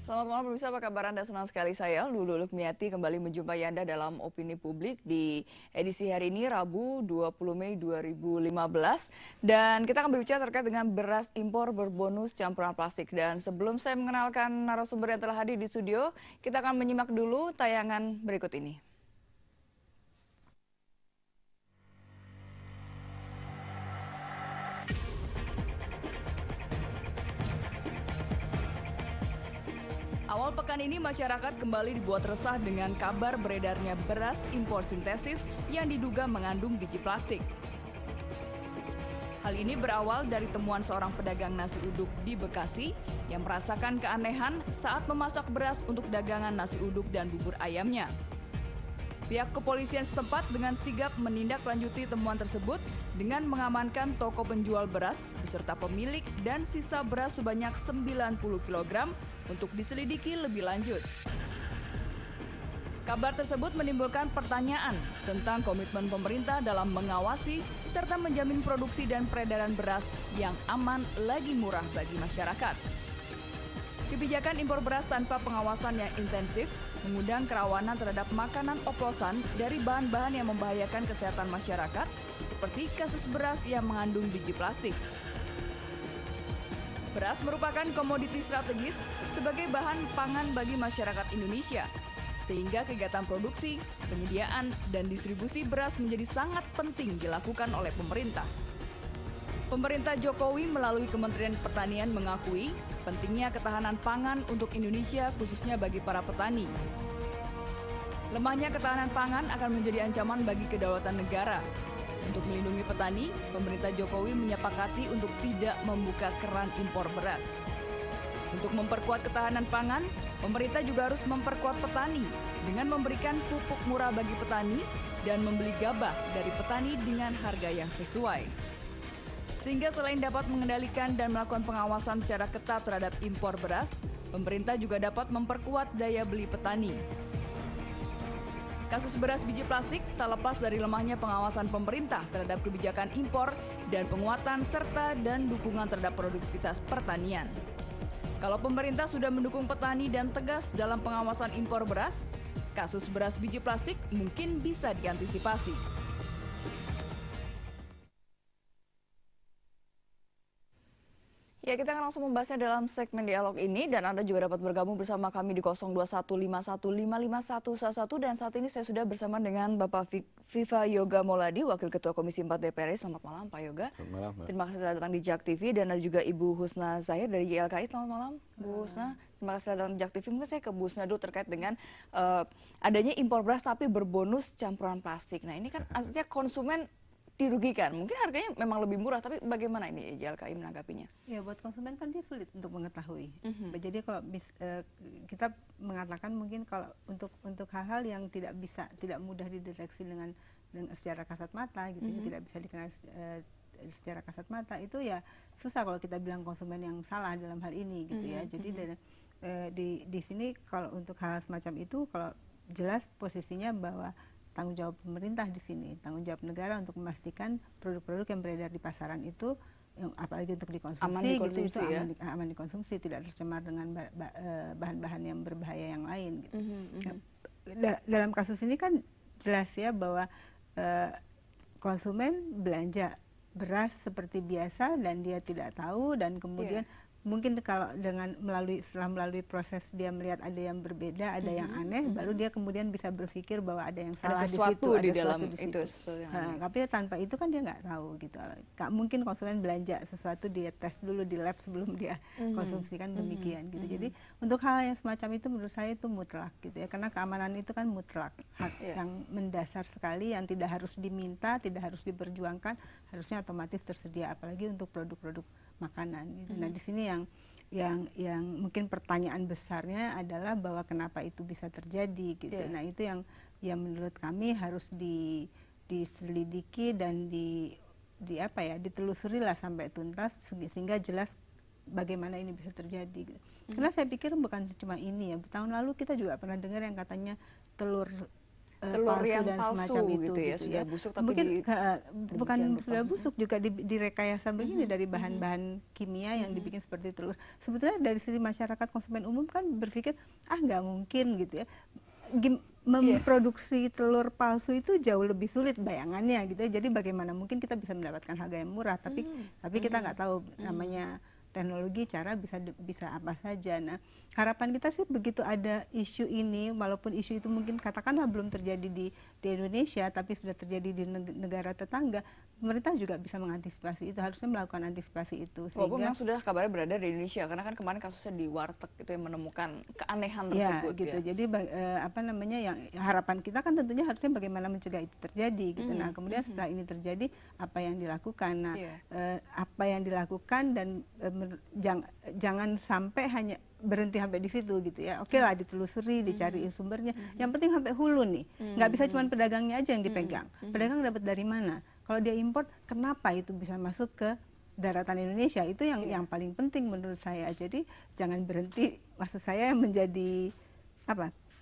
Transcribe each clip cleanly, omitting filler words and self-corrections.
Selamat malam pemirsa, apa kabar Anda? Senang sekali saya, Lulu Lukmiati, kembali menjumpai Anda dalam Opini Publik di edisi hari ini, Rabu 20 Mei 2015. Dan kita akan berbicara terkait dengan beras impor berbonus campuran plastik. Dan sebelum saya mengenalkan narasumber yang telah hadir di studio, kita akan menyimak dulu tayangan berikut ini. Awal pekan ini masyarakat kembali dibuat resah dengan kabar beredarnya beras impor sintesis yang diduga mengandung biji plastik. Hal ini berawal dari temuan seorang pedagang nasi uduk di Bekasi yang merasakan keanehan saat memasak beras untuk dagangan nasi uduk dan bubur ayamnya. Pihak kepolisian setempat dengan sigap menindaklanjuti temuan tersebut dengan mengamankan toko penjual beras beserta pemilik dan sisa beras sebanyak 90 kg untuk diselidiki lebih lanjut. Kabar tersebut menimbulkan pertanyaan tentang komitmen pemerintah dalam mengawasi serta menjamin produksi dan peredaran beras yang aman lagi murah bagi masyarakat. Kebijakan impor beras tanpa pengawasan yang intensif mengundang kerawanan terhadap makanan oplosan dari bahan-bahan yang membahayakan kesehatan masyarakat, seperti kasus beras yang mengandung biji plastik. Beras merupakan komoditi strategis sebagai bahan pangan bagi masyarakat Indonesia, sehingga kegiatan produksi, penyediaan, dan distribusi beras menjadi sangat penting dilakukan oleh pemerintah. Pemerintah Jokowi melalui Kementerian Pertanian mengakui pentingnya ketahanan pangan untuk Indonesia khususnya bagi para petani. Lemahnya ketahanan pangan akan menjadi ancaman bagi kedaulatan negara. Untuk melindungi petani, pemerintah Jokowi menyepakati untuk tidak membuka keran impor beras. Untuk memperkuat ketahanan pangan, pemerintah juga harus memperkuat petani dengan memberikan pupuk murah bagi petani dan membeli gabah dari petani dengan harga yang sesuai. Sehingga selain dapat mengendalikan dan melakukan pengawasan secara ketat terhadap impor beras, pemerintah juga dapat memperkuat daya beli petani. Kasus beras biji plastik tak lepas dari lemahnya pengawasan pemerintah terhadap kebijakan impor dan penguatan serta dan dukungan terhadap produktivitas pertanian. Kalau pemerintah sudah mendukung petani dan tegas dalam pengawasan impor beras, kasus beras biji plastik mungkin bisa diantisipasi. Ya, kita akan langsung membahasnya dalam segmen dialog ini dan Anda juga dapat bergabung bersama kami di 0215155111 dan saat ini saya sudah bersama dengan Bapak Viva Yoga Mauladi, Wakil Ketua Komisi 4 DPR RI. Selamat malam Pak Yoga. Selamat malam, Mbak. Terima kasih sudah datang di JAK TV dan ada juga Ibu Husna Zahir dari YLKI. Selamat malam Bu Husna. Terima kasih sudah datang di JAK TV. Mungkin saya ke Bu Husna dulu terkait dengan adanya impor beras tapi berbonus campuran plastik. Nah ini kan artinya konsumen dirugikan. Mungkin harganya memang lebih murah, tapi bagaimana ini YLKI menanggapinya? Ya, buat konsumen kan dia sulit untuk mengetahui. Jadi kalau kita mengatakan mungkin kalau untuk hal-hal yang tidak mudah dideteksi dengan secara kasat mata gitu, tidak bisa dikenal secara kasat mata, itu ya susah kalau kita bilang konsumen yang salah dalam hal ini gitu ya. Jadi di sini kalau untuk hal semacam itu, kalau jelas posisinya bahwa tanggung jawab pemerintah di sini, tanggung jawab negara untuk memastikan produk-produk yang beredar di pasaran itu, apalagi untuk dikonsumsi, aman dikonsumsi, tidak tercemar dengan bahan-bahan yang berbahaya yang lain. Gitu. Dalam kasus ini kan jelas ya bahwa konsumen belanja beras seperti biasa dan dia tidak tahu, dan kemudian mungkin kalau setelah melalui proses dia melihat ada yang berbeda, ada yang aneh, baru dia kemudian bisa berpikir bahwa ada yang salah di situ, ada sesuatu di situ. Tapi tanpa itu kan dia nggak tahu gitu. Nggak mungkin konsumen belanja sesuatu dia tes dulu di lab sebelum dia konsumsikan, demikian gitu. Jadi untuk hal yang semacam itu menurut saya itu mutlak gitu ya, karena keamanan itu kan mutlak, hak yang mendasar sekali yang tidak harus diminta, tidak harus diperjuangkan, harusnya otomatis tersedia, apalagi untuk produk-produk makanan gitu. Nah di sini yang mungkin pertanyaan besarnya adalah bahwa kenapa itu bisa terjadi gitu. Nah itu yang menurut kami harus diselidiki dan ditelusuri lah sampai tuntas sehingga jelas bagaimana ini bisa terjadi. Karena saya pikir bukan cuma ini ya. Tahun lalu kita juga pernah dengar yang katanya telur telur palsu yang dan palsu semacam itu gitu ya, gitu sudah ya. busuk tapi Mungkin bukan demikian rupa. sudah busuk, juga direkayasa begini dari bahan-bahan kimia yang dibikin seperti telur. Sebetulnya dari sisi masyarakat konsumen umum kan berpikir nggak mungkin gitu ya. Memproduksi telur palsu itu jauh lebih sulit bayangannya gitu ya. Jadi bagaimana mungkin kita bisa mendapatkan harga yang murah, tapi kita nggak tahu namanya teknologi, cara bisa apa saja. Nah, harapan kita sih begitu ada isu ini, walaupun isu itu mungkin katakanlah belum terjadi di Indonesia, tapi sudah terjadi di negara tetangga, pemerintah juga bisa mengantisipasi itu, harusnya melakukan antisipasi itu. Walaupun memang sudah kabarnya berada di Indonesia, karena kan kemarin kasusnya di Warteg itu yang menemukan keanehan tersebut. Gitu. Jadi apa namanya, yang harapan kita kan tentunya harusnya bagaimana mencegah itu terjadi gitu. Nah, kemudian setelah ini terjadi apa yang dilakukan? Nah, apa yang dilakukan dan jangan sampai hanya berhenti sampai di situ gitu ya. Oke lah, ditelusuri, dicari sumbernya. Yang penting sampai hulu nih. Nggak bisa cuma pedagangnya aja yang dipegang. Pedagang dapat dari mana? Kalau dia import, kenapa itu bisa masuk ke daratan Indonesia? Itu yang paling penting menurut saya. Jadi jangan berhenti, maksud saya menjadi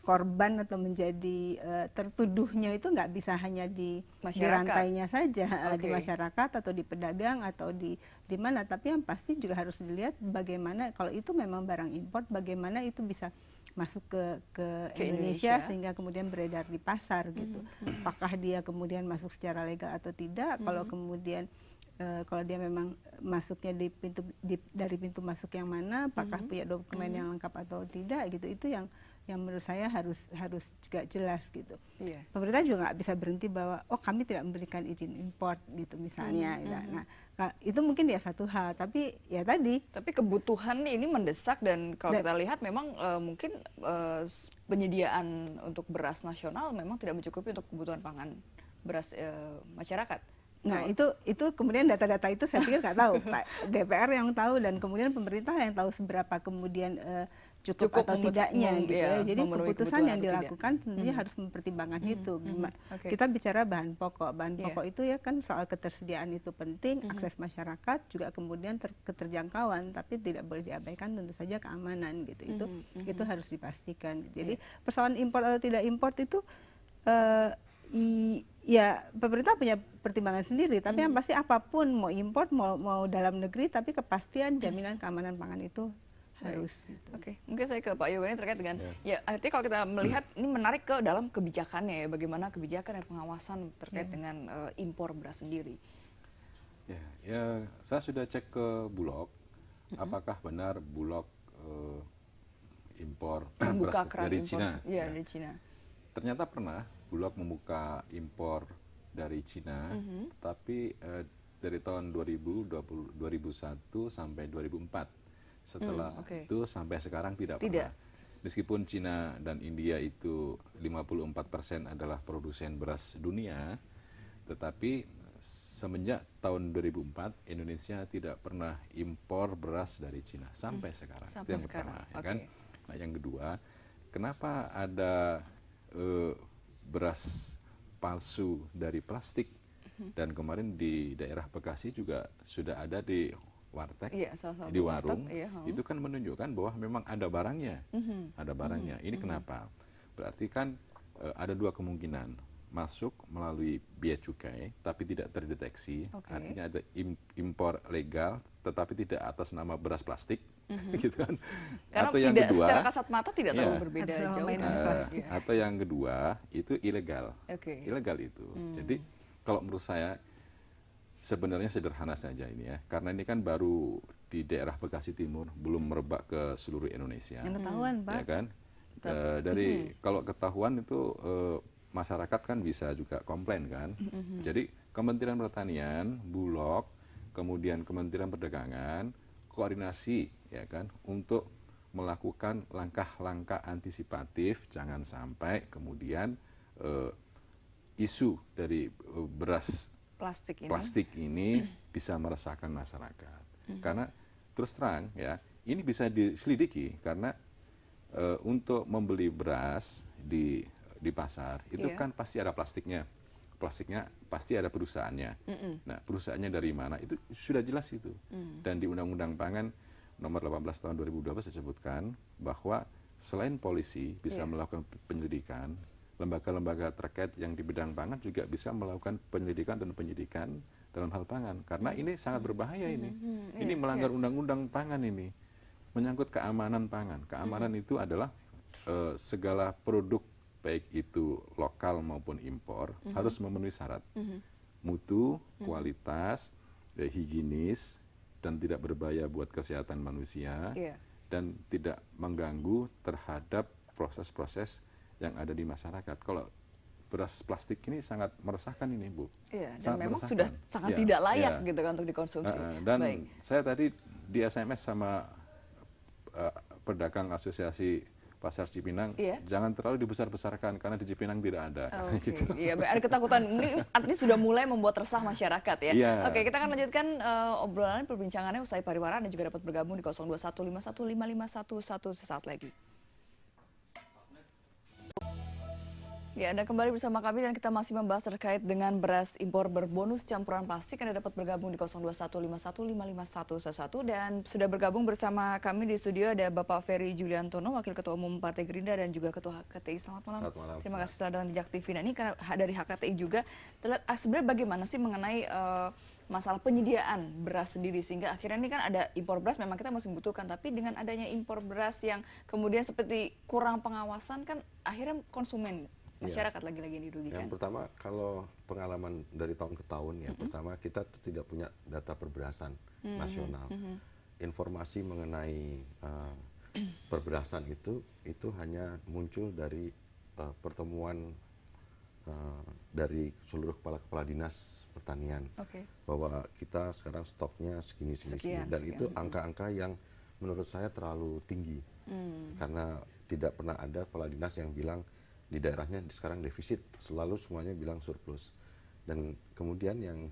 korban atau menjadi tertuduhnya itu nggak bisa hanya di rantainya saja, di masyarakat atau di pedagang atau di mana, tapi yang pasti juga harus dilihat bagaimana kalau itu memang barang import, bagaimana itu bisa masuk ke Indonesia sehingga kemudian beredar di pasar gitu. Apakah dia kemudian masuk secara legal atau tidak? Kalau kemudian kalau dia memang masuknya dari pintu masuk yang mana, apakah punya dokumen yang lengkap atau tidak gitu, itu yang menurut saya harus juga jelas gitu. Pemerintah juga nggak bisa berhenti bahwa kami tidak memberikan izin import gitu misalnya. Nah, itu mungkin ya satu hal, tapi ya tadi. Tapi kebutuhan ini mendesak, dan kalau kita lihat memang mungkin penyediaan untuk beras nasional memang tidak mencukupi untuk kebutuhan pangan beras masyarakat. Nah, itu kemudian data-data itu saya pikir nggak tahu, Pak DPR yang tahu, dan kemudian pemerintah yang tahu seberapa kemudian cukup atau tidaknya gitu ya. Jadi keputusan yang dilakukan tentunya harus mempertimbangkan itu. Kita bicara bahan pokok itu ya kan soal ketersediaan itu penting, akses masyarakat juga kemudian keterjangkauan, tapi tidak boleh diabaikan tentu saja keamanan gitu. Itu harus dipastikan. Jadi persoalan impor atau tidak impor itu ya pemerintah punya pertimbangan sendiri, tapi yang pasti apapun, mau import mau dalam negeri, tapi kepastian jaminan keamanan pangan itu harus. Oke, mungkin saya ke Pak Yoga ini terkait dengan artinya kalau kita melihat ini menarik ke dalam kebijakannya ya, bagaimana kebijakan dan pengawasan terkait dengan impor beras sendiri. Ya, saya sudah cek ke Bulog, apakah benar Bulog impor beras dari Cina. Dari Cina. Ternyata pernah Bulog membuka impor dari Cina, tapi dari tahun 2001 sampai 2004. Setelah itu sampai sekarang tidak pernah. Meskipun Cina dan India itu 54% adalah produsen beras dunia, tetapi semenjak tahun 2004 Indonesia tidak pernah impor beras dari Cina sampai sekarang. Itu yang pertama, ya kan? Nah, yang kedua, kenapa ada beras palsu dari plastik? Dan kemarin di daerah Bekasi juga sudah ada di warteg, di warung, itu kan menunjukkan bahwa memang ada barangnya, Ini kenapa? Berarti kan ada dua kemungkinan, masuk melalui bea cukai tapi tidak terdeteksi, artinya ada impor legal tetapi tidak atas nama beras plastik, gitu kan? Karena atau yang kedua, secara kasat mata tidak terlalu berbeda jauh. Atau yang kedua itu ilegal, ilegal itu. Jadi kalau menurut saya sebenarnya sederhana saja ini ya, karena ini kan baru di daerah Bekasi Timur, belum merebak ke seluruh Indonesia. Yang ketahuan, Pak. Ya kan? Kalau ketahuan itu masyarakat kan bisa juga komplain kan. Jadi Kementerian Pertanian, Bulog, kemudian Kementerian Perdagangan koordinasi ya kan untuk melakukan langkah-langkah antisipatif, jangan sampai kemudian isu dari beras plastik ini bisa meresahkan masyarakat. Karena terus terang ya, ini bisa diselidiki karena untuk membeli beras di pasar itu kan pasti ada plastiknya pasti ada perusahaannya. Nah, perusahaannya dari mana itu sudah jelas itu. Dan di Undang-Undang Pangan nomor 18 tahun 2012 disebutkan bahwa selain polisi bisa melakukan penyelidikan, lembaga-lembaga terkait yang di bidang pangan juga bisa melakukan penyelidikan dan penyidikan dalam hal pangan, karena ini sangat berbahaya ini. Ini melanggar undang-undang pangan ini, menyangkut keamanan pangan. Keamanan itu adalah segala produk baik itu lokal maupun impor harus memenuhi syarat mutu, kualitas, higienis, dan tidak berbahaya buat kesehatan manusia, dan tidak mengganggu terhadap proses-proses yang ada di masyarakat. Kalau beras plastik ini sangat meresahkan ini, Bu. Iya, dan memang sudah sangat tidak layak gitu kan untuk dikonsumsi. Dan saya tadi di SMS sama pedagang asosiasi Pasar Cipinang, jangan terlalu dibesar-besarkan karena di Cipinang tidak ada. Gitu. Iya, ada ketakutan. Ini artinya sudah mulai membuat resah masyarakat ya. Oke, kita akan lanjutkan obrolan perbincangannya usai pariwara, dan juga dapat bergabung di 0215151551 sesaat lagi. Ya, Anda kembali bersama kami dan kita masih membahas terkait dengan beras impor berbonus campuran plastik. Anda dapat bergabung di 0215155111 dan sudah bergabung bersama kami di studio ada Bapak Ferry Juliantono, Wakil Ketua Umum Partai Gerindra dan juga Ketua HKTI. Selamat malam. Selamat malam. Terima kasih telah datang di Jak TV. Nah, ini dari HKTI juga, sebenarnya bagaimana sih mengenai masalah penyediaan beras sendiri, sehingga akhirnya ini kan ada impor beras, memang kita masih membutuhkan, tapi dengan adanya impor beras yang kemudian seperti kurang pengawasan kan akhirnya konsumen masyarakat lagi-lagi yang dirugikan. Yang pertama, kalau pengalaman dari tahun ke tahun ya, pertama kita tuh tidak punya data perberasan nasional. Informasi mengenai perberasan itu hanya muncul dari pertemuan dari seluruh kepala dinas pertanian, bahwa kita sekarang stoknya segini, dan itu angka-angka yang menurut saya terlalu tinggi, karena tidak pernah ada kepala dinas yang bilang di daerahnya sekarang defisit, selalu semuanya bilang surplus. Dan kemudian yang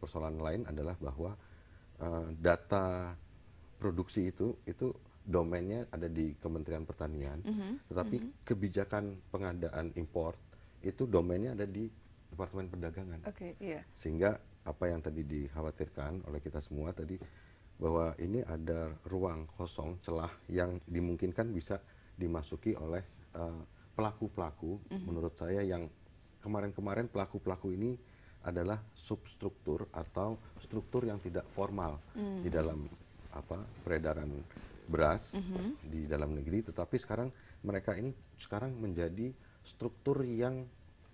persoalan lain adalah bahwa data produksi itu domainnya ada di Kementerian Pertanian, tetapi kebijakan pengadaan impor itu domainnya ada di Departemen Perdagangan. Sehingga apa yang tadi dikhawatirkan oleh kita semua tadi, bahwa ini ada ruang kosong, celah yang dimungkinkan bisa dimasuki oleh pelaku-pelaku, menurut saya yang kemarin-kemarin pelaku-pelaku ini adalah substruktur atau struktur yang tidak formal di dalam peredaran beras di dalam negeri, tetapi sekarang mereka ini sekarang menjadi struktur yang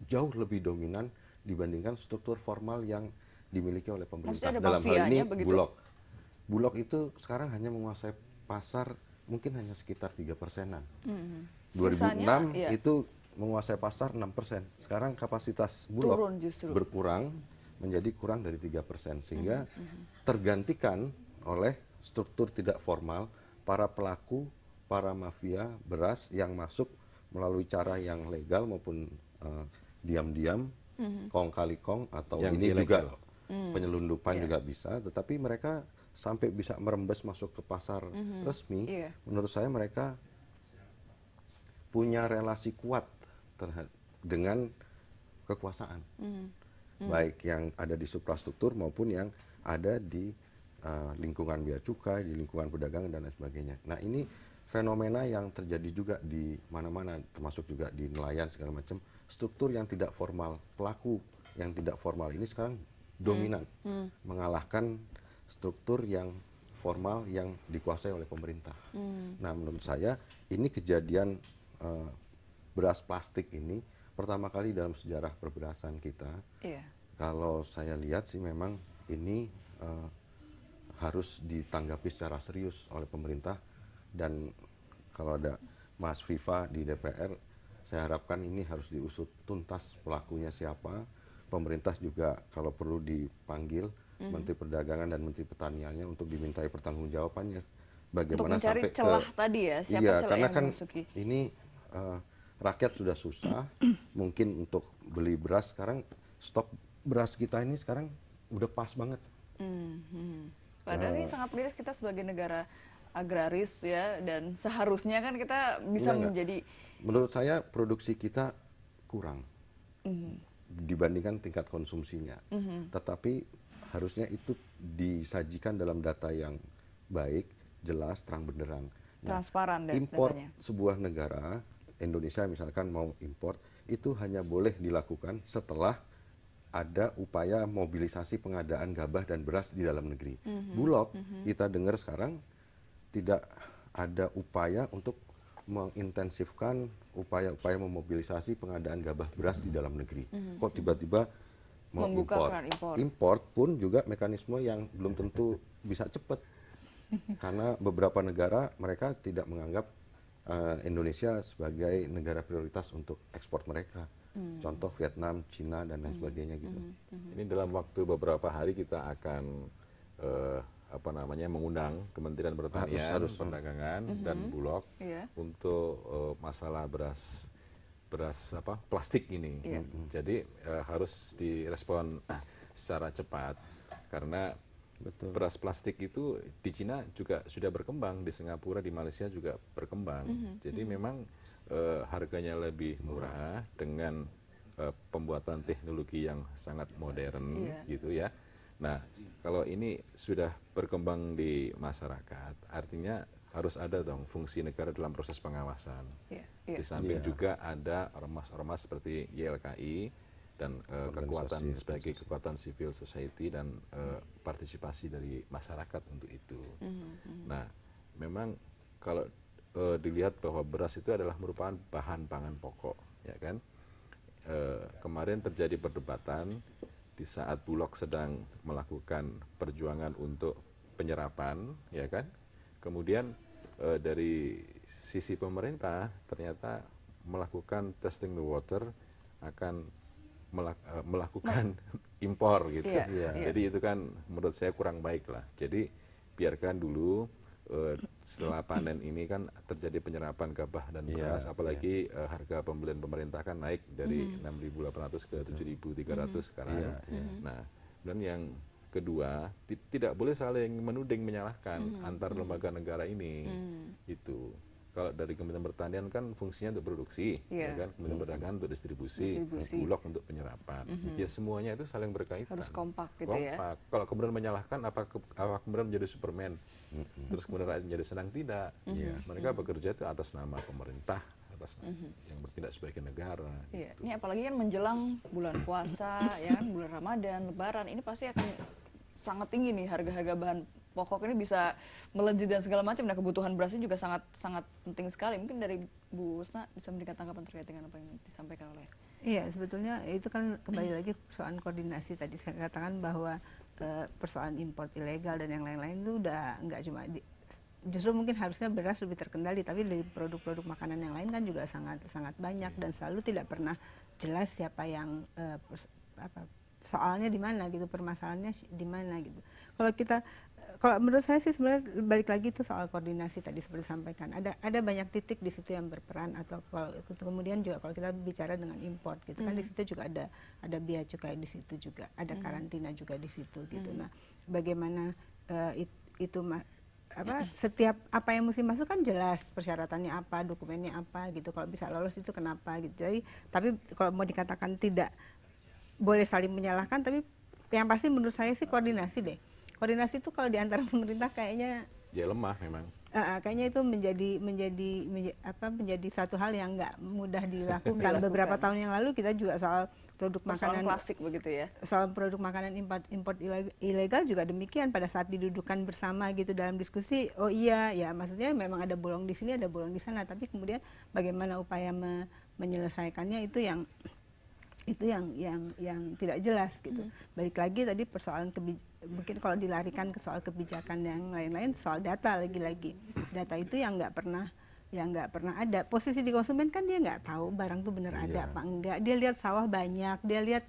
jauh lebih dominan dibandingkan struktur formal yang dimiliki oleh pemerintah. Dalam hal ini Bulog. Bulog itu sekarang hanya menguasai pasar mungkin hanya sekitar 3%-an. 2006 itu menguasai pasar 6%. Sekarang kapasitas Bulog berkurang menjadi kurang dari 3%, sehingga tergantikan oleh struktur tidak formal, para pelaku, para mafia beras yang masuk melalui cara yang legal maupun diam-diam, kong kali kong, atau yang ini ilegal. Juga penyelundupan juga bisa, tetapi mereka sampai bisa merembes masuk ke pasar resmi. Menurut saya mereka punya relasi kuat dengan kekuasaan, baik yang ada di suprastruktur maupun yang ada di lingkungan bea cukai, di lingkungan perdagangan dan lain sebagainya. Nah, ini fenomena yang terjadi juga di mana-mana, termasuk juga di nelayan segala macam. Struktur yang tidak formal, pelaku yang tidak formal ini sekarang dominan, mengalahkan struktur yang formal yang dikuasai oleh pemerintah. Nah, menurut saya ini kejadian beras plastik ini pertama kali dalam sejarah perberasan kita. Kalau saya lihat sih memang ini harus ditanggapi secara serius oleh pemerintah, dan kalau ada Mas Viva di DPR, saya harapkan ini harus diusut tuntas pelakunya siapa. Pemerintah juga kalau perlu dipanggil Menteri Perdagangan dan Menteri Pertaniannya untuk dimintai pertanggungjawabannya bagaimana untuk mencari celah tadi ya, siapa celah karena yang kan dimasuki. Ini rakyat sudah susah, mungkin untuk beli beras sekarang stok beras kita ini sekarang udah pas banget. Padahal ini sangat miris, kita sebagai negara agraris ya, dan seharusnya kan kita bisa menjadi. Menurut saya produksi kita kurang dibandingkan tingkat konsumsinya, tetapi harusnya itu disajikan dalam data yang baik, jelas, terang benderang. Transparan dan impor datanya. Sebuah negara, Indonesia misalkan mau impor, itu hanya boleh dilakukan setelah ada upaya mobilisasi pengadaan gabah dan beras di dalam negeri. Bulog, kita dengar sekarang tidak ada upaya untuk mengintensifkan upaya-upaya memobilisasi pengadaan gabah beras di dalam negeri. Kok tiba-tiba mau membuka keran impor. Import pun juga mekanisme yang belum tentu bisa cepat. Karena beberapa negara mereka tidak menganggap Indonesia sebagai negara prioritas untuk ekspor mereka. Contoh Vietnam, Cina, dan lain sebagainya gitu. Ini dalam waktu beberapa hari kita akan mengundang Kementerian Pertanian, Perdagangan dan Bulog untuk masalah beras plastik ini. Jadi harus direspon secara cepat karena beras plastik itu di Cina juga sudah berkembang, di Singapura, di Malaysia juga berkembang. Jadi memang harganya lebih murah dengan pembuatan teknologi yang sangat modern gitu ya. Nah, kalau ini sudah berkembang di masyarakat, artinya harus ada dong fungsi negara dalam proses pengawasan. Di samping juga ada ormas-ormas seperti YLKI dan kekuatan sebagai kekuatan civil society dan partisipasi dari masyarakat untuk itu. Nah, memang kalau dilihat bahwa beras itu adalah merupakan bahan pangan pokok, ya kan? Kemarin terjadi perdebatan di saat Bulog sedang melakukan perjuangan untuk penyerapan, ya kan? Kemudian dari sisi pemerintah ternyata melakukan testing the water akan melakukan impor gitu. Jadi itu kan menurut saya kurang baik lah. Jadi biarkan dulu setelah panen ini kan terjadi penyerapan gabah dan beras, apalagi harga pembelian pemerintah kan naik dari 6.800 ke 7.300 sekarang. Nah, dan yang kedua tidak boleh saling menuding menyalahkan antar lembaga negara ini. Itu kalau dari Kementerian Pertanian kan fungsinya untuk produksi, ya kan? Kementerian Perdagangan untuk distribusi. Bulog untuk penyerapan. Ya semuanya itu saling berkaitan. Harus kompak gitu ya. Kalau kemudian menyalahkan, apa kemudian menjadi Superman? Terus kemudian rakyat menjadi senang? Tidak. Mereka bekerja itu atas nama pemerintah, atas yang bertindak sebagai negara. Gitu. Ini apalagi kan menjelang bulan puasa, ya kan, bulan Ramadan, Lebaran, ini pasti akan sangat tinggi nih harga-harga bahan pokok ini bisa melejit dan segala macam. Nah, kebutuhan berasnya juga sangat penting sekali. Mungkin dari Bu Husna bisa memberikan tanggapan terkait dengan apa yang disampaikan oleh. Iya, sebetulnya itu kan kembali lagi persoalan koordinasi. Tadi saya katakan bahwa persoalan import ilegal dan yang lain-lain itu udah nggak cuma justru mungkin harusnya beras lebih terkendali, tapi dari produk-produk makanan yang lain kan juga sangat banyak dan selalu tidak pernah jelas siapa yang soalnya di mana gitu, permasalahannya di mana gitu. Kalau menurut saya sih sebenarnya balik lagi itu soal koordinasi tadi seperti disampaikan. Ada banyak titik di situ yang berperan, atau kemudian juga kalau kita bicara dengan import gitu kan di situ juga ada bea cukai di situ juga, ada karantina juga di situ gitu. Nah, bagaimana setiap apa yang mesti masuk kan jelas persyaratannya apa, dokumennya apa gitu. Kalau bisa lolos itu kenapa gitu. Jadi tapi kalau mau dikatakan tidak boleh saling menyalahkan, tapi yang pasti menurut saya sih koordinasi deh. Koordinasi itu kalau di antara pemerintah kayaknya ya lemah memang. Kayaknya itu menjadi satu hal yang nggak mudah dilakukan. Beberapa tahun yang lalu kita juga soal produk makanan klasik begitu ya. Soal produk makanan import ilegal juga demikian, pada saat didudukan bersama gitu dalam diskusi, oh iya ya maksudnya memang ada bolong di sini, ada bolong di sana, tapi kemudian bagaimana upaya menyelesaikannya itu yang tidak jelas gitu. Balik lagi tadi persoalan mungkin kalau dilarikan ke soal kebijakan yang lain-lain, soal data lagi-lagi. Data itu yang nggak pernah ada. Posisi di konsumen kan dia nggak tahu barang itu benar ada apa enggak. Dia lihat sawah banyak, dia lihat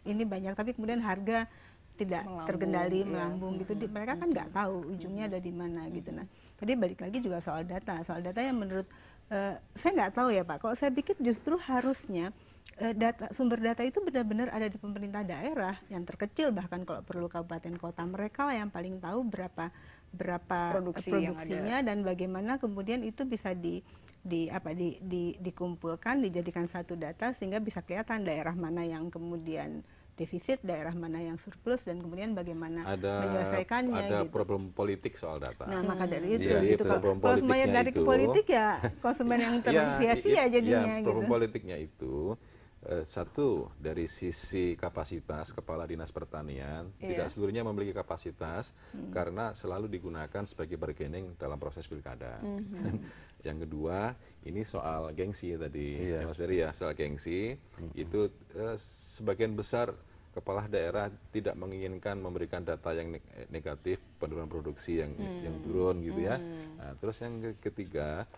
ini banyak, tapi kemudian harga tidak terkendali, melambung gitu. Mereka kan nggak tahu ujungnya ada di mana gitu. Nah, tadi balik lagi juga soal data yang menurut saya nggak tahu ya Pak. Kalau saya pikir justru harusnya sumber data itu benar-benar ada di pemerintah daerah yang terkecil, bahkan kalau perlu kabupaten kota, mereka lah yang paling tahu berapa produksinya dan bagaimana kemudian itu bisa dikumpulkan, dijadikan satu data sehingga bisa kelihatan daerah mana yang kemudian defisit, daerah mana yang surplus, dan kemudian bagaimana ada menyelesaikannya gitu. problem politik soal data. Nah, maka dari itu, Iya, gitu. problem Kalau semuanya politiknya dari itu, politik ya konsumen yang sia-sia jadinya problem gitu. politiknya itu satu dari sisi kapasitas kepala dinas pertanian tidak seluruhnya memiliki kapasitas karena selalu digunakan sebagai bargaining dalam proses pilkada. Yang kedua, ini soal gengsi tadi, ya Mas Ferry ya, soal gengsi itu sebagian besar kepala daerah tidak menginginkan memberikan data yang negatif, penurunan produksi yang turun gitu ya. Nah, terus yang ketiga,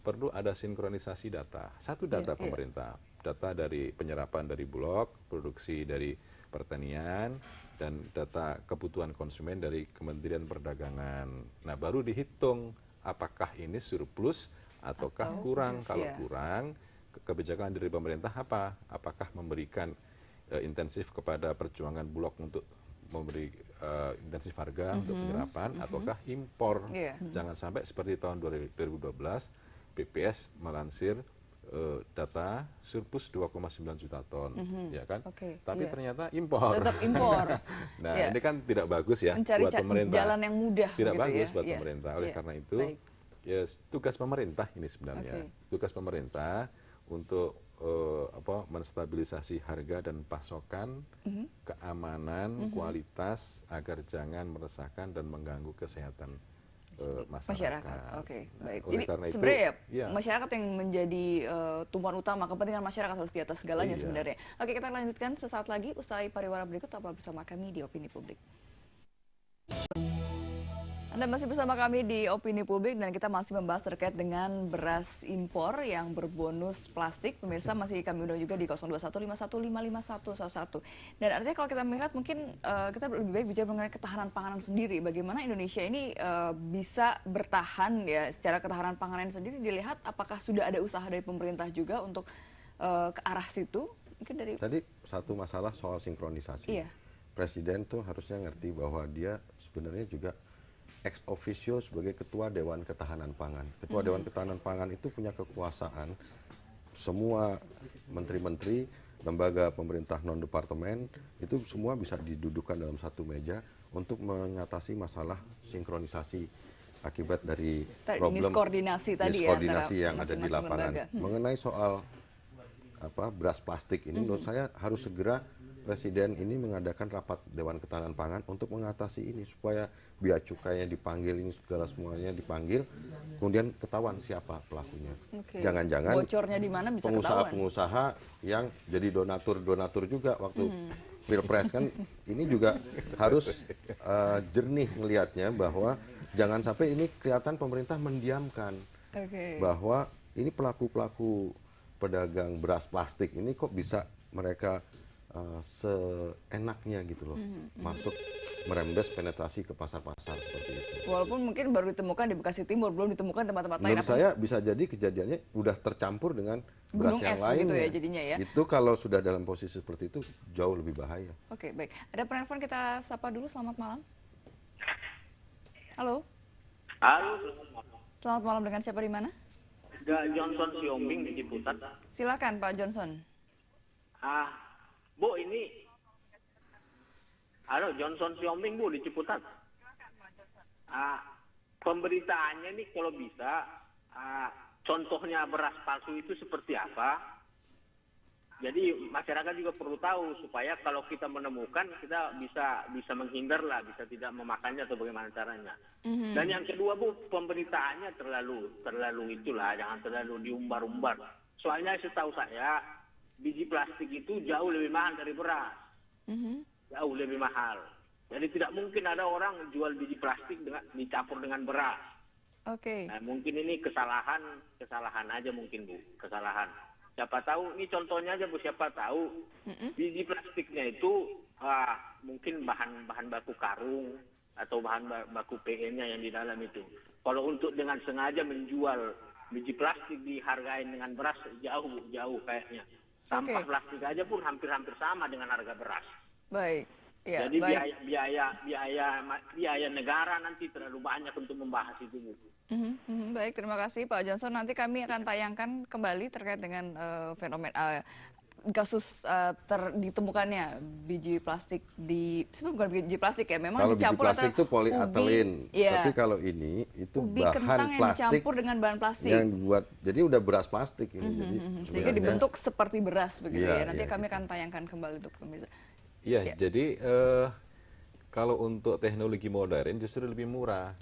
perlu ada sinkronisasi data. Satu data pemerintah, data dari penyerapan dari Bulog, produksi dari pertanian, dan data kebutuhan konsumen dari Kementerian Perdagangan. Nah, baru dihitung apakah ini surplus ataukah kurang. Kalau kurang, kebijakan dari pemerintah apa? Apakah memberikan intensif kepada perjuangan Bulog untuk memberi intensif harga untuk penyerapan ataukah impor. Jangan sampai seperti tahun 2012 BPS melansir data surplus 2,9 juta ton, ya kan? Tapi ternyata impor. Tetap impor. Nah, ini kan tidak bagus ya mencari buat pemerintah. Jalan yang mudah. Tidak gitu bagus ya? buat pemerintah. Oleh karena itu, ya, tugas pemerintah ini sebenarnya. Tugas pemerintah untuk menstabilisasi harga dan pasokan, keamanan, kualitas agar jangan meresahkan dan mengganggu kesehatan masyarakat. Baik. Oleh Jadi karena itu, sebenarnya masyarakat yang menjadi tumpuan utama, kepentingan masyarakat harus di atas segalanya sebenarnya. Oke, kita lanjutkan sesaat lagi usai pariwara berikut. Tetaplah bersama kami di Opini Publik. Anda masih bersama kami di Opini Publik dan kita masih membahas terkait dengan beras impor yang berbonus plastik. Pemirsa, masih kami undang juga di 0215155111. Dan artinya kalau kita melihat mungkin kita lebih baik bicara mengenai ketahanan panganan sendiri. Bagaimana Indonesia ini bisa bertahan ya secara ketahanan panganan sendiri, dilihat apakah sudah ada usaha dari pemerintah juga untuk ke arah situ. Mungkin dari tadi satu masalah soal sinkronisasi. Presiden tuh harusnya ngerti bahwa dia sebenarnya juga ex officio sebagai Ketua Dewan Ketahanan Pangan. Ketua Dewan Ketahanan Pangan itu punya kekuasaan semua menteri-menteri, lembaga pemerintah non-departemen, itu semua bisa didudukan dalam satu meja untuk mengatasi masalah sinkronisasi akibat dari problem miskoordinasi yang ada di lapangan. Mengenai soal beras plastik ini, menurut saya harus segera Presiden ini mengadakan rapat Dewan Ketahanan Pangan untuk mengatasi ini supaya bea cukainya dipanggil, ini segala semuanya dipanggil, kemudian ketahuan siapa pelakunya. Jangan-jangan bocornya di mana bisa pengusaha-pengusaha yang jadi donatur juga waktu Pilpres kan, ini juga harus jernih melihatnya bahwa jangan sampai ini kelihatan pemerintah mendiamkan bahwa ini pelaku-pelaku pedagang beras plastik ini kok bisa mereka seenaknya gitu loh masuk merembes penetrasi ke pasar-pasar seperti itu. Walaupun mungkin baru ditemukan di Bekasi Timur, belum ditemukan tempat-tempat lain. Menurut saya bisa jadi kejadiannya udah tercampur dengan beras yang lain gitu ya jadinya ya. Itu kalau sudah dalam posisi seperti itu jauh lebih bahaya. Oke, baik. Ada penelpon, kita sapa dulu. Selamat malam. Halo. Halo. Selamat malam, dengan siapa di mana? Johnson Siombing di Ciputat. Silakan Pak Johnson. Bu, ini halo, Johnson Siombing Bu di Ciputat. Pemberitaannya nih kalau bisa, contohnya beras palsu itu seperti apa. Jadi masyarakat juga perlu tahu supaya kalau kita menemukan kita bisa menghindar lah, bisa tidak memakannya atau bagaimana caranya. Dan yang kedua Bu, pemberitaannya terlalu itulah, jangan terlalu diumbar-umbar. Soalnya setahu saya biji plastik itu jauh lebih mahal dari beras. Jauh lebih mahal. Jadi tidak mungkin ada orang jual biji plastik dicampur dengan beras. Nah, mungkin ini kesalahan aja mungkin Bu, kesalahan. Siapa tahu, ini contohnya aja Bu, siapa tahu biji plastiknya itu mungkin bahan baku karung atau bahan baku PE-nya yang di dalam itu. Kalau untuk dengan sengaja menjual biji plastik dihargain dengan beras jauh kayaknya. Sampah plastik aja pun hampir-hampir sama dengan harga beras. Baik. Ya, jadi biaya negara nanti terlalu banyak untuk membahas itu, Bu. Baik, terima kasih Pak Johnson. Nanti kami akan tayangkan kembali terkait dengan fenomena kasus ditemukannya biji plastik sebenarnya bukan biji plastik ya, memang Kalau biji dicampur plastik itu polietilen, iya. tapi kalau ini itu ubi bahan kentang yang plastik dicampur dengan bahan plastik yang dibuat, jadi udah beras plastik ini. Jadi sehingga sebenarnya dibentuk seperti beras begitu Iya, ya. Nanti iya, kami gitu. akan tayangkan kembali untuk pemirsa. Iya, Ya. jadi kalau untuk teknologi modern justru lebih murah,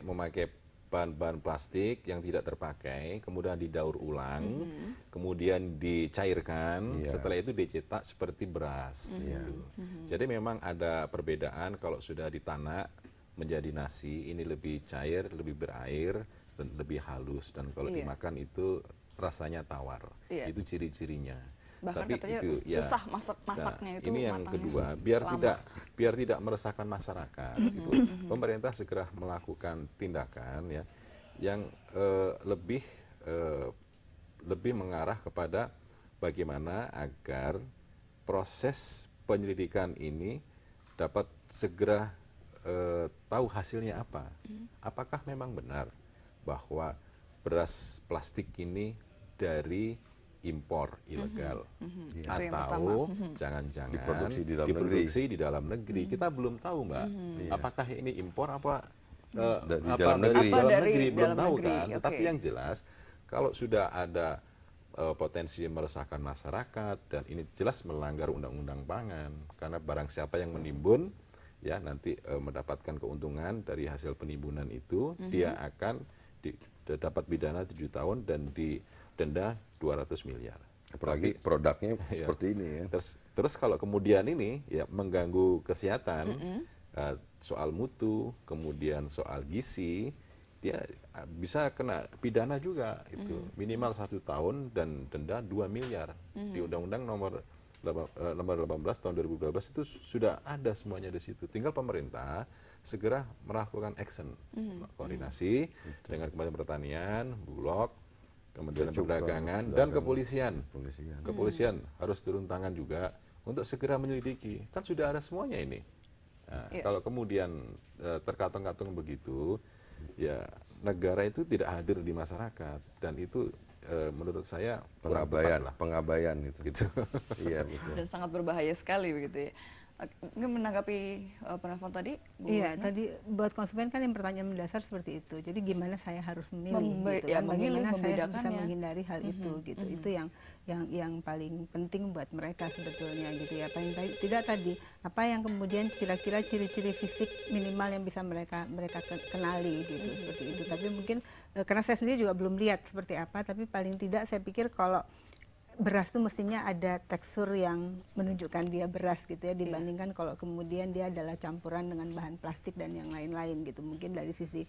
memakai bahan-bahan plastik yang tidak terpakai, kemudian didaur ulang, kemudian dicairkan, Iya. setelah itu dicetak seperti beras. Gitu. Jadi memang ada perbedaan kalau sudah ditanak menjadi nasi, ini lebih cair, lebih berair, dan lebih halus, dan kalau Iya. dimakan itu rasanya tawar. Iya. Itu ciri-cirinya. Bahkan Tapi katanya itu ya. susah masaknya Nah, itu, ini yang matangnya kedua, biar lama. tidak meresahkan masyarakat gitu. Pemerintah segera melakukan tindakan ya yang lebih mengarah kepada bagaimana agar proses penyelidikan ini dapat segera tahu hasilnya apa. Apakah memang benar bahwa beras plastik ini dari impor ilegal, Itu yang atau pertama. jangan-jangan Diproduksi di dalam diproduksi di dalam negeri. Kita belum tahu, Mbak. Iya. Apakah ini impor apa Dari apa dalam negeri. dari dalam Apa dari negeri belum dalam tahu negeri, kan. Tetapi oke. yang jelas kalau sudah ada potensi meresahkan masyarakat dan ini jelas melanggar undang-undang pangan, karena barang siapa yang menimbun ya nanti mendapatkan keuntungan dari hasil penimbunan itu, dia akan dapat pidana 7 tahun dan didenda 200 miliar. apalagi produknya Iya. seperti ini ya. Terus kalau kemudian ini ya mengganggu kesehatan, soal mutu, kemudian soal gizi, dia bisa kena pidana juga itu, minimal 1 tahun dan denda 2 miliar. Di Undang-Undang nomor 18 tahun 2012 itu sudah ada semuanya di situ. Tinggal pemerintah segera melakukan action, koordinasi dengan Kementerian Pertanian, Bulog, Kementerian Perdagangan, dan kepolisian. Kepolisian harus turun tangan juga untuk segera menyelidiki. Kan sudah ada semuanya ini. Nah, kalau kemudian terkatung-katung begitu, ya negara itu tidak hadir di masyarakat, dan itu menurut saya kurang tepat lah. Pengabaian itu. Gitu. Iya betul. Dan sangat berbahaya sekali begitu ya. Mungkin menanggapi penelpon tadi, Bu Iya, Husna? tadi buat konsumen kan yang pertanyaan mendasar seperti itu. Jadi gimana saya harus memilih, gitu ya, kan? memilih, Bagaimana saya bisa membedakannya. menghindari hal itu, gitu. Itu yang paling penting buat mereka sebetulnya, gitu ya. Paling tidak tadi apa yang kemudian kira-kira ciri-ciri fisik minimal yang bisa mereka kenali, gitu seperti itu. Tapi mungkin karena saya sendiri juga belum lihat seperti apa, tapi paling tidak saya pikir kalau beras itu mestinya ada tekstur yang menunjukkan dia beras gitu ya, dibandingkan kalau kemudian dia adalah campuran dengan bahan plastik dan yang lain-lain gitu. Mungkin dari sisi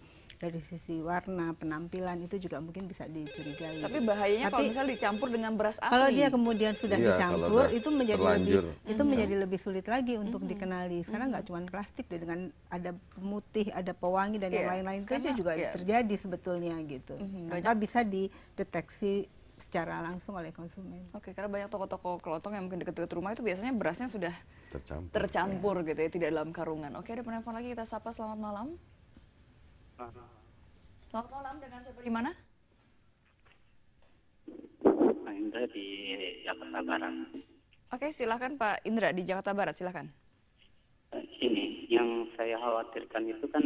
warna, penampilan itu juga mungkin bisa dicurigai. Tapi bahayanya kalau misalnya dicampur dengan beras asli. Kalau dia kemudian sudah Iya, dicampur, kalau itu menjadi terlanjur. menjadi lebih sulit lagi untuk dikenali. Sekarang nggak cuma plastik deh, dengan ada pemutih, ada pewangi dan yang lain-lain itu karena, juga terjadi sebetulnya gitu. Tanpa bisa dideteksi secara langsung oleh konsumen. Oke, karena banyak toko-toko kelontong yang mungkin dekat-dekat rumah itu biasanya berasnya sudah tercampur gitu ya, tidak dalam karungan. Oke, ada penelpon lagi, kita sapa. Selamat malam. Selamat malam, dengan siapa di mana? Pak Indra di Jakarta Barat. Oke, silakan Pak Indra di Jakarta Barat, silakan. Ini yang saya khawatirkan itu kan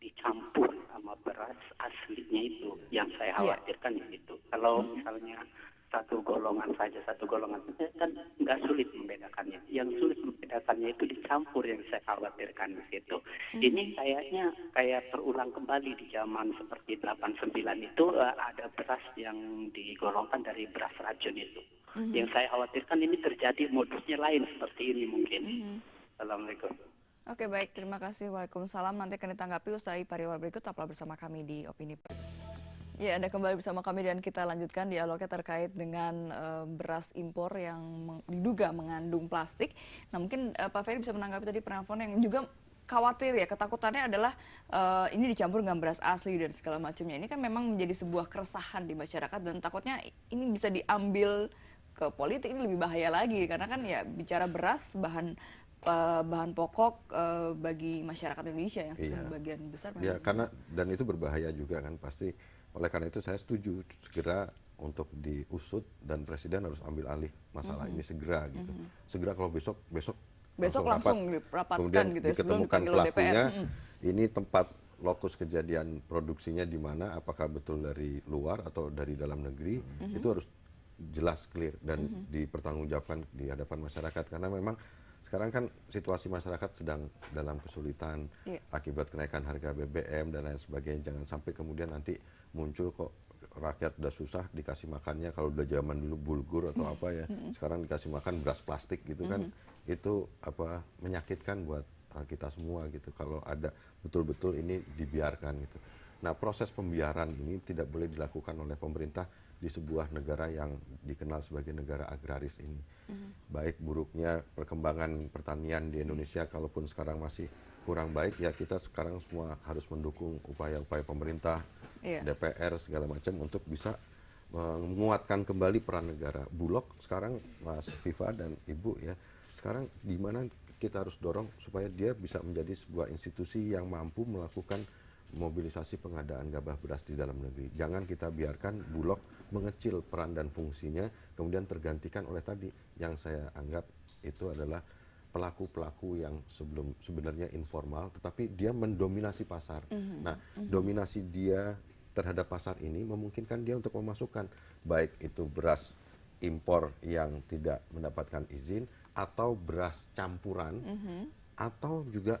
dicampur sama beras aslinya itu. Yang saya khawatirkan itu. Kalau misalnya satu golongan saja kan nggak sulit membedakannya. Yang sulit membedakannya itu dicampur, yang saya khawatirkan di situ. Ini kayaknya kayak terulang kembali di zaman seperti 89 itu, ada beras yang digolongkan dari beras racun itu. Yang saya khawatirkan ini terjadi modusnya lain seperti ini mungkin. Assalamualaikum. Oke, baik, terima kasih. Waalaikumsalam. Nanti akan ditanggapi usai pariwara berikut. Tetaplah bersama kami di Opini. Ya, Anda kembali bersama kami dan kita lanjutkan dialognya terkait dengan beras impor yang diduga mengandung plastik. Nah, mungkin Pak Ferry bisa menanggapi tadi penelpon yang juga khawatir ya, ketakutannya adalah ini dicampur dengan beras asli dan segala macamnya. Ini kan memang menjadi sebuah keresahan di masyarakat dan takutnya ini bisa diambil ke politik, ini lebih bahaya lagi karena kan ya bicara beras bahan pokok bagi masyarakat Indonesia yang sebagian besar ya, karena dan itu berbahaya juga kan pasti. Oleh karena itu saya setuju segera untuk diusut dan presiden harus ambil alih masalah ini segera gitu. Segera, kalau besok langsung dirapatkan kemudian gitu ya, sebelum diketemukan dipanggil pelakunya, DPR. ini tempat lokus kejadian produksinya di mana, apakah betul dari luar atau dari dalam negeri, itu harus jelas, clear, dan dipertanggungjawabkan di hadapan masyarakat. Karena memang sekarang kan situasi masyarakat sedang dalam kesulitan akibat kenaikan harga BBM dan lain sebagainya. Jangan sampai kemudian nanti muncul kok rakyat udah susah dikasih makannya, kalau udah zaman dulu bulgur atau apa ya, sekarang dikasih makan beras plastik gitu kan, itu menyakitkan buat kita semua gitu kalau ada betul-betul ini dibiarkan gitu. Nah, proses pembiaran ini tidak boleh dilakukan oleh pemerintah di sebuah negara yang dikenal sebagai negara agraris ini. Baik buruknya perkembangan pertanian di Indonesia, kalaupun sekarang masih kurang baik, ya kita sekarang semua harus mendukung upaya-upaya pemerintah, DPR segala macam untuk bisa menguatkan kembali peran negara. Bulog sekarang, Mas Viva dan Ibu ya, sekarang di mana kita harus dorong supaya dia bisa menjadi sebuah institusi yang mampu melakukan mobilisasi pengadaan gabah beras di dalam negeri. Jangan kita biarkan Bulog mengecil peran dan fungsinya, kemudian tergantikan oleh tadi yang saya anggap itu adalah pelaku-pelaku yang sebenarnya informal, tetapi dia mendominasi pasar. Nah, dominasi dia terhadap pasar ini memungkinkan dia untuk memasukkan baik itu beras impor yang tidak mendapatkan izin, atau beras campuran, atau juga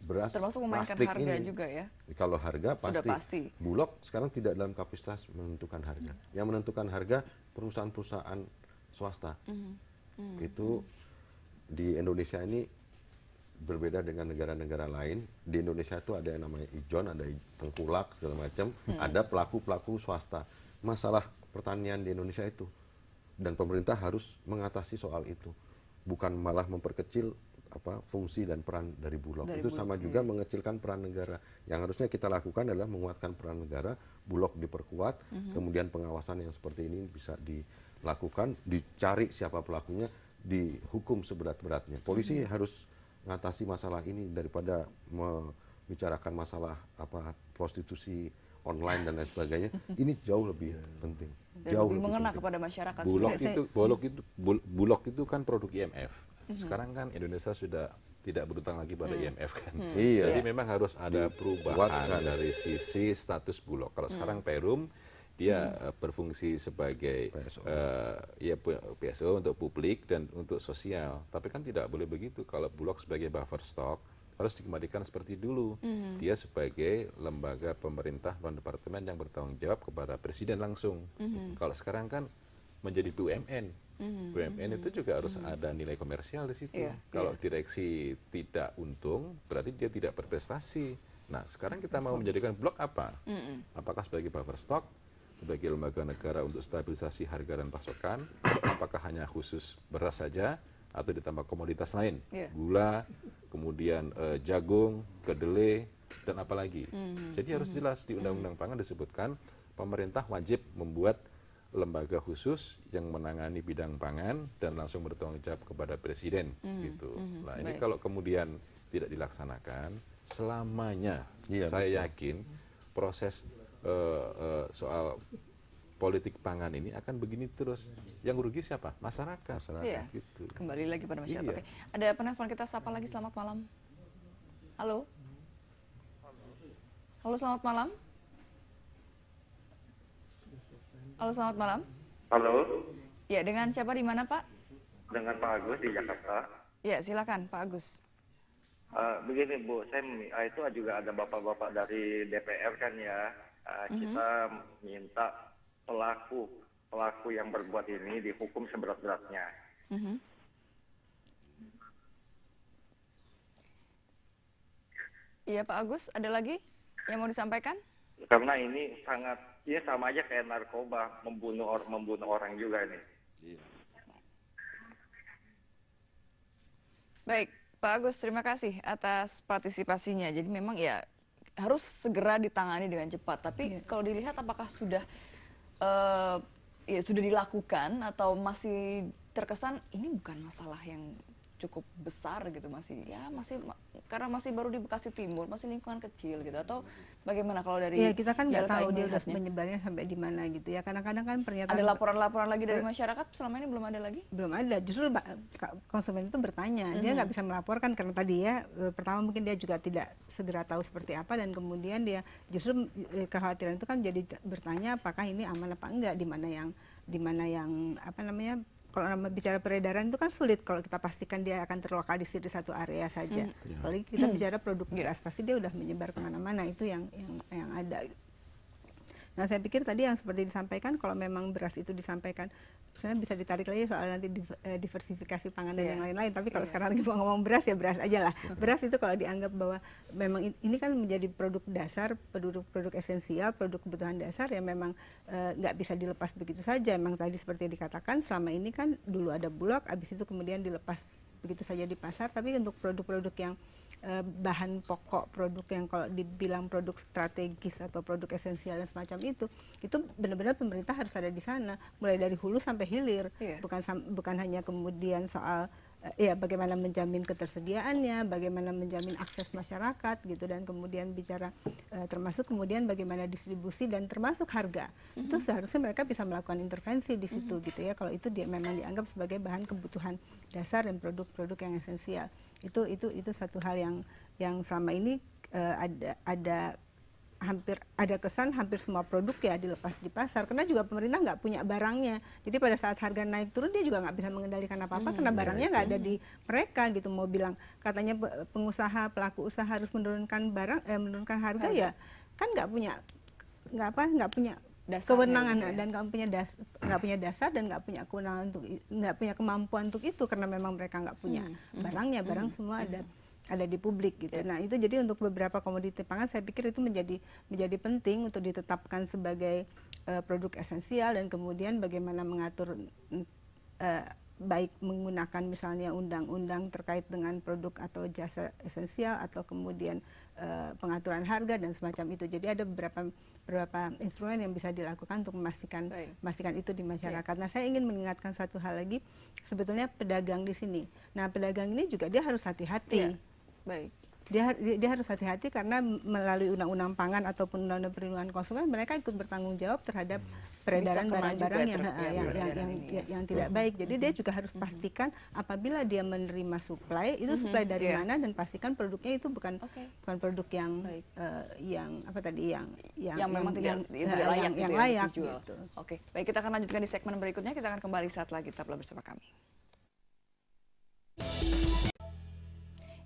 beras termasuk memainkan plastik harga ini. juga ya. Kalau harga Sudah pasti. Bulog sekarang tidak dalam kapasitas menentukan harga. Yang menentukan harga perusahaan-perusahaan swasta. Itu di Indonesia ini berbeda dengan negara-negara lain. Di Indonesia itu ada yang namanya ijon, ada tengkulak segala macam, ada pelaku-pelaku swasta. Masalah pertanian di Indonesia itu, dan pemerintah harus mengatasi soal itu, bukan malah memperkecil fungsi dan peran dari Bulog. Itu sama juga mengecilkan peran negara. Yang harusnya kita lakukan adalah menguatkan peran negara, Bulog diperkuat, kemudian pengawasan yang seperti ini bisa dilakukan, dicari siapa pelakunya, dihukum seberat-beratnya. Polisi harus mengatasi masalah ini daripada membicarakan masalah prostitusi online dan lain sebagainya. Ini jauh lebih penting. Jauh lebih mengena kepada masyarakat. Bulog itu kan produk IMF. Sekarang kan Indonesia sudah tidak berutang lagi pada IMF kan. Jadi memang harus ada perubahan dari sisi status Bulog. Kalau sekarang Perum dia berfungsi sebagai PSO untuk publik dan untuk sosial. Tapi kan tidak boleh begitu. Kalau Bulog sebagai buffer stock harus dikembalikan seperti dulu. Dia sebagai lembaga pemerintah non departemen yang bertanggung jawab kepada presiden langsung. Kalau sekarang kan menjadi BUMN. BUMN itu juga harus ada nilai komersial di situ. Kalau direksi tidak untung, berarti dia tidak berprestasi. Nah, sekarang kita mau menjadikan Bulog apa? Apakah sebagai buffer stock, sebagai lembaga negara untuk stabilisasi harga dan pasokan, apakah hanya khusus beras saja, atau ditambah komoditas lain, gula, kemudian jagung, kedelai, dan apa lagi. Jadi harus jelas di Undang-Undang Pangan disebutkan pemerintah wajib membuat lembaga khusus yang menangani bidang pangan dan langsung bertanggung jawab kepada presiden gitu. Nah, ini kalau kemudian tidak dilaksanakan selamanya, saya yakin proses soal politik pangan ini akan begini terus. Yang rugi siapa? Masyarakat. Gitu. Kembali lagi pada masyarakat. Oke. Ada penelpon, kita sapa lagi. Selamat malam. Halo. Halo, selamat malam. Halo, selamat malam. Halo. Ya, dengan siapa di mana, Pak? Dengan Pak Agus di Jakarta. Ya, silakan Pak Agus. Begini Bu, saya itu juga ada bapak-bapak dari DPR kan ya. Kita minta pelaku yang berbuat ini dihukum seberat-beratnya. Iya Pak Agus, ada lagi yang mau disampaikan? Karena ini sama aja kayak narkoba, membunuh orang juga ini. Baik, Pak Agus, terima kasih atas partisipasinya. Jadi memang ya harus segera ditangani dengan cepat. Tapi kalau dilihat apakah sudah sudah dilakukan atau masih terkesan ini bukan masalah yang cukup besar gitu, karena masih baru di Bekasi Timur, masih lingkungan kecil gitu, atau bagaimana kalau dari ya kita kan nggak YLKI tahu dia udah melihatnya? menyebarnya sampai di mana gitu ya. Kadang-kadang kan pernyataan Ada laporan-laporan lagi dari masyarakat selama ini, belum ada lagi? belum ada, justru konsumen itu bertanya, dia nggak bisa melaporkan karena tadi ya pertama mungkin dia juga tidak segera tahu seperti apa, dan kemudian dia justru kekhawatiran itu kan jadi bertanya apakah ini aman apa enggak, di mana yang apa namanya, kalau bicara peredaran itu kan sulit kalau kita pastikan dia akan terlokalisir di satu area saja. Apalagi kita bicara produk beras, pasti dia udah menyebar kemana-mana, itu yang ada. Nah, saya pikir tadi yang seperti disampaikan, kalau memang beras itu disampaikan, sebenarnya bisa ditarik lagi soal nanti diversifikasi pangan dan yang lain-lain. Tapi kalau sekarang lagi mau ngomong beras, ya beras aja lah. Beras itu kalau dianggap bahwa memang ini kan menjadi produk dasar, produk esensial, produk kebutuhan dasar yang memang nggak bisa dilepas begitu saja. Memang tadi seperti dikatakan, selama ini kan dulu ada Bulog, habis itu kemudian dilepas begitu saja di pasar. Tapi untuk produk-produk yang bahan pokok, produk yang kalau dibilang produk strategis atau produk esensial dan semacam itu benar-benar pemerintah harus ada di sana, mulai dari hulu sampai hilir. Bukan hanya kemudian soal ya bagaimana menjamin ketersediaannya, bagaimana menjamin akses masyarakat gitu, dan kemudian bicara termasuk kemudian bagaimana distribusi dan termasuk harga. Itu seharusnya mereka bisa melakukan intervensi di situ gitu ya, kalau itu memang dianggap sebagai bahan kebutuhan dasar dan produk-produk yang esensial. Itu satu hal yang selama ini ada kesan hampir semua produk ya dilepas di pasar, karena juga pemerintah nggak punya barangnya. Jadi pada saat harga naik turun dia juga nggak bisa mengendalikan apa-apa karena barangnya nggak ada di mereka gitu. Mau bilang katanya pelaku usaha harus menurunkan harga ya kan nggak punya kewenangan dan nggak punya dasar dan nggak punya kewenangan nggak punya kemampuan untuk itu, karena memang mereka nggak punya barangnya. Barang semua ada di publik gitu. Nah, itu jadi untuk beberapa komoditi pangan saya pikir itu menjadi penting untuk ditetapkan sebagai produk esensial, dan kemudian bagaimana mengatur baik menggunakan misalnya undang-undang terkait dengan produk atau jasa esensial, atau kemudian pengaturan harga dan semacam itu. Jadi ada beberapa instrumen yang bisa dilakukan untuk memastikan itu di masyarakat. Nah, saya ingin mengingatkan satu hal lagi, sebetulnya pedagang di sini. Nah, pedagang ini juga dia harus hati-hati. Dia harus hati-hati karena melalui undang-undang pangan ataupun undang-undang perlindungan konsumen, mereka ikut bertanggung jawab terhadap peredaran barang-barang yang tidak baik. Jadi dia juga harus pastikan apabila dia menerima supply, itu supply dari mana, dan pastikan produknya itu bukan produk yang memang tidak layak dijual. Gitu. Oke, baik, kita akan lanjutkan di segmen berikutnya. Kita akan kembali saat lagi, tetaplah bersama kami.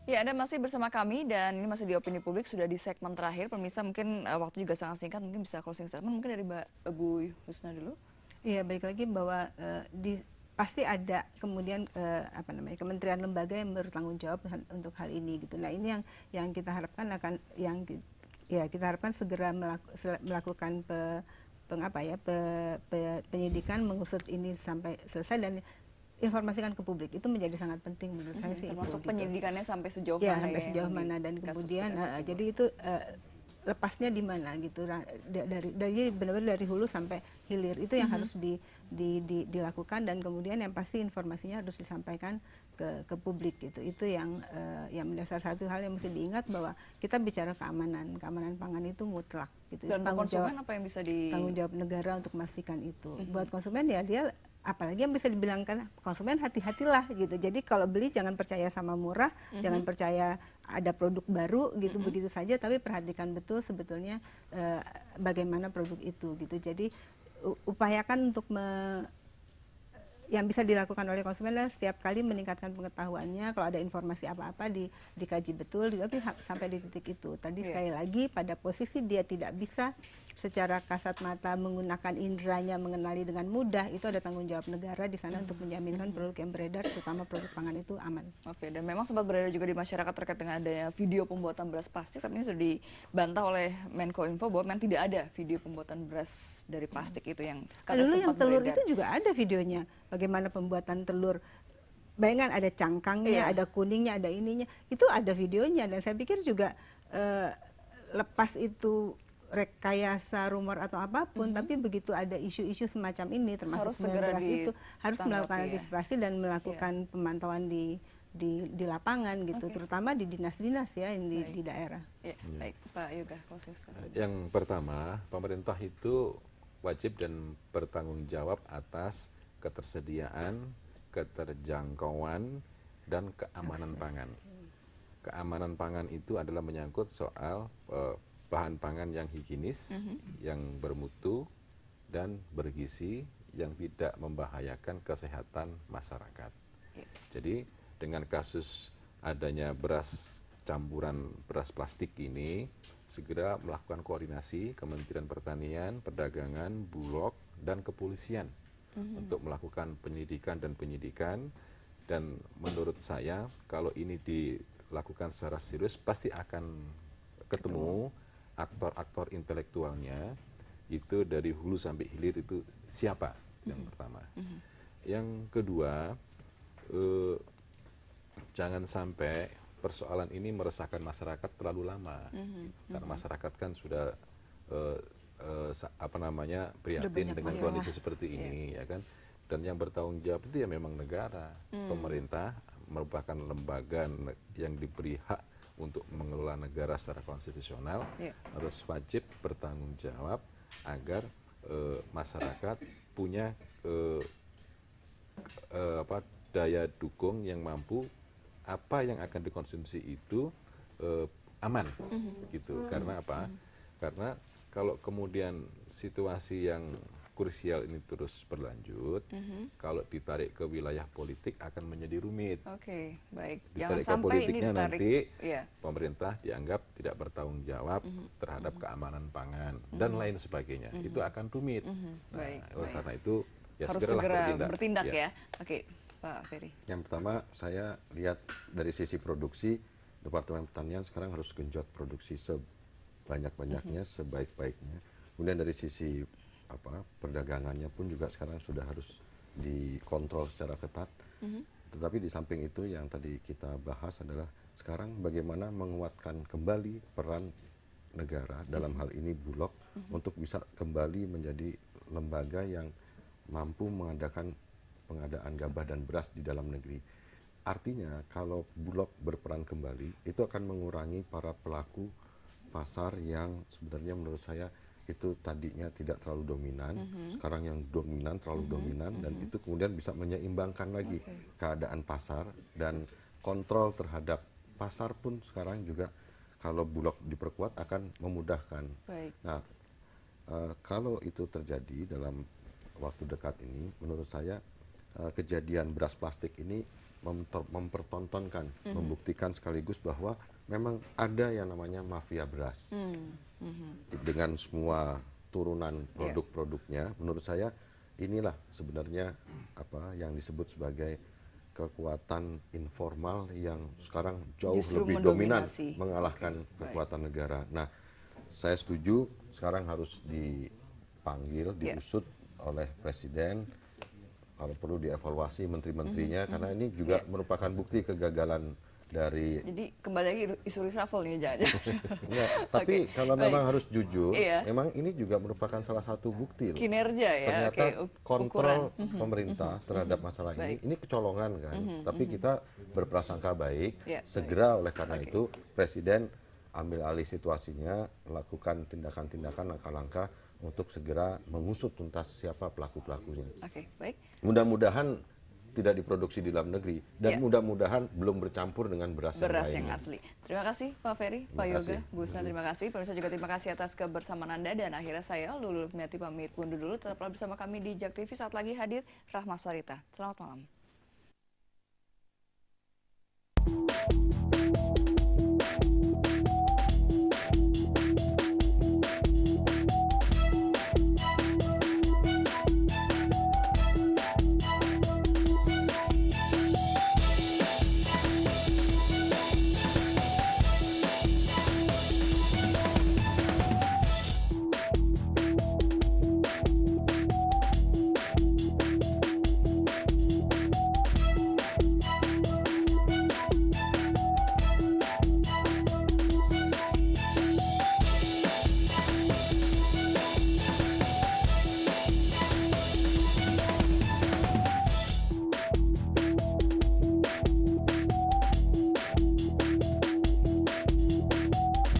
Ya, Anda masih bersama kami dan ini masih di Opini Publik, sudah di segmen terakhir. Pemirsa, mungkin waktu juga sangat singkat, mungkin bisa closing statement mungkin dari Bu Husna dulu. Iya, balik lagi bahwa pasti ada kemudian kementerian lembaga yang bertanggung jawab untuk hal ini gitu. Nah, ini yang kita harapkan kita harapkan segera melakukan penyidikan, mengusut ini sampai selesai dan informasikan ke publik. Itu menjadi sangat penting menurut saya sih. Termasuk penyidikannya sampai sejauh mana sampai sejauh mana, dan kemudian jadi itu lepasnya di mana gitu, dari benar-benar dari hulu sampai hilir, itu yang harus dilakukan, dan kemudian yang pasti informasinya harus disampaikan ke publik gitu. Itu yang mendasar. Satu hal yang mesti diingat bahwa kita bicara keamanan pangan itu mutlak gitu. Dan konsumen apa yang bisa tanggung jawab negara untuk memastikan itu. Buat konsumen ya dia, apalagi yang bisa dibilangkan konsumen, hati-hatilah gitu. Jadi kalau beli jangan percaya sama murah, jangan percaya ada produk baru gitu begitu saja, tapi perhatikan betul sebetulnya bagaimana produk itu gitu. Jadi upayakan untuk yang bisa dilakukan oleh konsumen adalah setiap kali meningkatkan pengetahuannya. Kalau ada informasi apa-apa dikaji betul, tapi sampai di titik itu. Tadi sekali lagi, pada posisi dia tidak bisa secara kasat mata menggunakan indranya mengenali dengan mudah, itu ada tanggung jawab negara di sana untuk menjaminkan produk yang beredar, terutama produk pangan, itu aman. Oke, dan memang sempat beredar juga di masyarakat terkait dengan adanya video pembuatan beras plastik, tapi ini sudah dibantah oleh Menkominfo bahwa memang tidak ada video pembuatan beras dari plastik itu yang dulu yang telur beredar. Itu juga ada videonya, bagaimana pembuatan telur. Bayangkan ada cangkangnya, ada kuningnya, ada ininya, itu ada videonya. Dan saya pikir juga lepas itu rekayasa, rumor atau apapun, tapi begitu ada isu-isu semacam ini, termasuk harus segera itu harus melakukan antisipasi dan melakukan pemantauan di di lapangan gitu, terutama di dinas-dinas ya di daerah. Ya, baik, Pak Yoga, closing statement. Yang pertama, pemerintah itu wajib dan bertanggung jawab atas ketersediaan, keterjangkauan, dan keamanan pangan. Keamanan pangan itu adalah menyangkut soal bahan pangan yang higienis, yang bermutu, dan bergizi, yang tidak membahayakan kesehatan masyarakat. Jadi dengan kasus adanya campuran beras plastik ini, segera melakukan koordinasi Kementerian Pertanian, Perdagangan, Bulog, dan Kepolisian untuk melakukan penyelidikan dan menurut saya kalau ini dilakukan secara serius pasti akan ketemu aktor-aktor intelektualnya itu dari hulu sampai hilir itu siapa yang pertama. Yang kedua, jangan sampai persoalan ini meresahkan masyarakat terlalu lama, karena masyarakat kan sudah prihatin dengan kondisi seperti ini, ya kan. Dan yang bertanggung jawab itu ya memang negara, pemerintah merupakan lembaga yang diberi hak untuk mengelola negara secara konstitusional, harus wajib bertanggung jawab agar masyarakat punya daya dukung yang mampu apa yang akan dikonsumsi itu aman, gitu. Karena apa? Karena kalau kemudian situasi yang krusial ini terus berlanjut, kalau ditarik ke wilayah politik akan menjadi rumit. Oke, baik. Ditarik Jangan ke politiknya ini nanti pemerintah dianggap tidak bertanggung jawab terhadap keamanan pangan dan lain sebagainya. Itu akan rumit. Karena itu ya harus segera bertindak ya. Oke, Pak Ferry. Yang pertama saya lihat dari sisi produksi, Departemen Pertanian sekarang harus genjot produksi sebanyak-banyaknya, sebaik-baiknya. Kemudian dari sisi perdagangannya pun juga sekarang sudah harus dikontrol secara ketat. Tetapi di samping itu yang tadi kita bahas adalah sekarang bagaimana menguatkan kembali peran negara, dalam hal ini Bulog, untuk bisa kembali menjadi lembaga yang mampu mengadakan pengadaan gabah dan beras di dalam negeri. Artinya kalau Bulog berperan kembali, itu akan mengurangi para pelaku pasar yang sebenarnya menurut saya itu tadinya tidak terlalu dominan, sekarang yang dominan, terlalu dominan, dan itu kemudian bisa menyeimbangkan lagi keadaan pasar, dan kontrol terhadap pasar pun sekarang juga kalau Bulog diperkuat akan memudahkan. Nah, kalau itu terjadi dalam waktu dekat ini, menurut saya kejadian beras plastik ini mempertontonkan, membuktikan sekaligus bahwa memang ada yang namanya mafia beras. Dengan semua turunan produk-produknya, menurut saya inilah sebenarnya yang disebut sebagai kekuatan informal yang sekarang jauh lebih dominan mengalahkan kekuatan negara. Nah, saya setuju sekarang harus dipanggil, diusut oleh Presiden, kalau perlu dievaluasi menteri-menterinya, karena ini juga merupakan bukti kegagalan dari. Jadi kembali lagi isu reshuffle nih jangan. Tapi kalau memang harus jujur, memang ini juga merupakan salah satu bukti loh. Kinerja ya. Ternyata kontrol pemerintah terhadap masalah ini kecolongan kan. Tapi kita berprasangka baik, segera oleh karena itu Presiden ambil alih situasinya, melakukan tindakan-tindakan, langkah-langkah untuk segera mengusut tuntas siapa pelaku-pelakunya. Baik. Mudah-mudahan tidak diproduksi di dalam negeri, dan mudah-mudahan belum bercampur dengan beras yang asli. Terima kasih Pak Ferry, Pak Yoga, Bu Husna, terima kasih. Pemirsa juga terima kasih atas kebersamaan Anda, dan akhirnya saya Lulu Lukmiati pamit undur dulu. Tetaplah bersama kami di JAK TV, saat lagi hadir Rahma Sarita. Selamat malam.